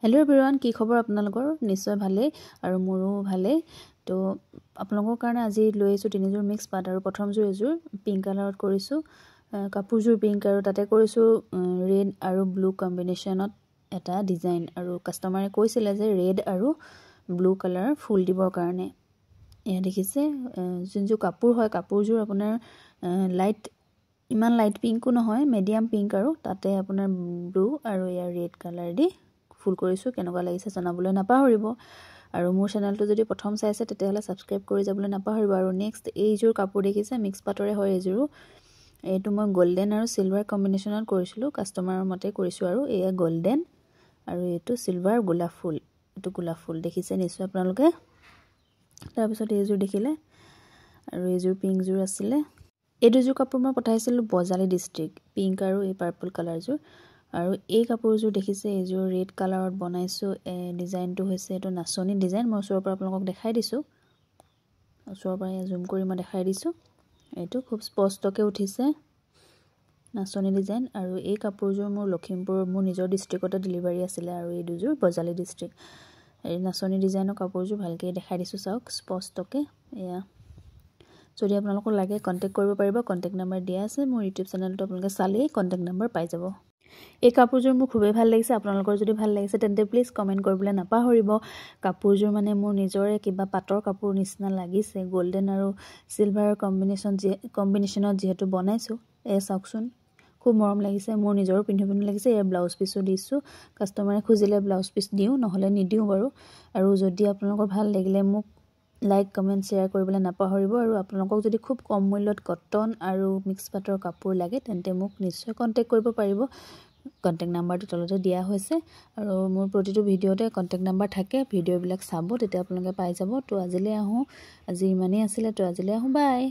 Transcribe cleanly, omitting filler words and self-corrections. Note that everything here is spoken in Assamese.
हेलो एवरीवन की खबर आपनालोকৰ निश्चय ভালে আৰু মোৰো ভালে তো आपनालोকৰ কাৰণে আজি লৈ আছো তিনিজোৰ মিক্স পাট আৰু প্ৰথম জোৰ এজোৰ পিংক কালাৰত কৰিছো কাপোৰজোৰ পিংক আৰু তাতে কৰিছো ৰেড আৰু ব্লু কম্বিনেশনত এটা ডিজাইন আৰু কাস্টমাৰে কৈছিলে যে ৰেড আৰু ব্লু কালাৰ ফুল দিবৰ কাৰণে এয়া দেখিছে যোনজো কাপোৰ হয় কাপোৰজোৰ আপোনাৰ লাইট ইমান লাইট পিংকো নহয় মিডিয়াম পিংক আৰু তাতে আপোনাৰ ব্লু আৰু ইয়া ৰেড কালাৰ দি ফুল কৰিছো কেনেকুৱা লাগিছে জনাবলৈ নাপাহৰিব আৰু মোৰ চেনেলটো যদি প্ৰথম চাইছে তেতিয়াহলে সাবস্ক্ৰাইব কৰি যাবলৈ নাপাহৰিব আৰু নেক্সট এইজোৰ কাপোৰ দেখিছে মিক্স পাটৰে হয় এইজোৰ এইটো মই গোল্ডেন আৰু সিলভাৰ কম্বিনেশনত কৰিছিলো কাস্টমাৰৰ মতে কৰিছো আৰু এয়া গোল্ডেন আৰু এটো সিলভাৰ গোলাপ ফুল এটো গোলাপ ফুল দেখিছে নিশ্চয় আপোনালোকে তাৰ পিছত এইজোৰ দেখিলে আৰু এইজোৰ পিংক জোৰ আছিল এই দুজোৰ কাপোৰ মই পঠাইছিলো বজালি ডিস্ট্ৰিক্ট পিংক আৰু এই পাৰ্পল কালাৰ জোৰ আৰু এই কাপোৰজোৰ দেখিছে এইজোৰ ৰেড কালাৰত বনাইছো ডিজাইনটো হৈছে এটো নাচনি ডিজাইন মই ওচৰৰ পৰা আপোনালোকক দেখাই দিছো ওচৰৰ পৰা জুম কৰি মই দেখাই দিছো এটো খুব স্পষ্টকৈ উঠিছে নাচনি ডিজাইন আৰু এই কাপোৰজোৰ মোৰ লখিমপুৰ মোৰ নিজৰ ডিস্ট্ৰিক্টতে ডেলিভাৰী আছিল আৰু এই দুজোৰ বজালি ডিস্ট্ৰিক্ট এই নাচনি ডিজাইনৰ কাপোৰজোৰ ভালকৈ দেখাই দিছো চাওক স্পষ্টকৈ এয়া যদি আপোনালোকক লাগে কন্টাক্ট কৰিব পাৰিব কন্টাক্ট নম্বৰ দিয়া আছে মোৰ ইউটিউব চেনেলটো আপোনালোকে চালেই কন্টাক্ট নম্বৰ পাই যাব এই কাপোৰজোৰ মোৰ খুবেই ভাল লাগিছে আপোনালোকৰ যদি ভাল লাগিছে তেন্তে প্লিজ কমেন্ট কৰিবলৈ নাপাহৰিব কাপোৰজোৰ মানে মোৰ নিজৰে কিবা পাটৰ কাপোৰ নিচিনা লাগিছে গোল্ডেন আৰু সিলভাৰ কম্বিনেশনত যেহেতু বনাইছো এই চাওকচোন খুব মৰম লাগিছে মোৰ নিজৰো পিন্ধিব লাগিছে এই ব্লাউজ পিসো দিছো কাস্টমাৰে খুজিলে ব্লাউজ পিস দিও নহলে নিদিও বাৰু আৰু যদি আপোনালোকৰ ভাল লাগিলে মোক লাইক কমেন্ট শেয়াৰ কৰিবলৈ নাপাহৰিব আৰু আপোনালোকক যদি খুব কম মূল্যত কটন আৰু মিক্স পাটৰ কাপোৰ লাগে তেন্তে মোক নিশ্চয় কন্টাক্ট কৰিব পাৰিব কন্টাক্ট নাম্বাৰটো তলতে দিয়া হৈছে আৰু মোৰ প্ৰতিটো ভিডিওতে কন্টাক্ট নাম্বাৰ থাকে ভিডিওবিলাক চাব তেতিয়া আপোনালোকে পাই যাব তো আজিলৈ আহো আজি ইমানেই আছিল তো আজিলৈ আহো বাই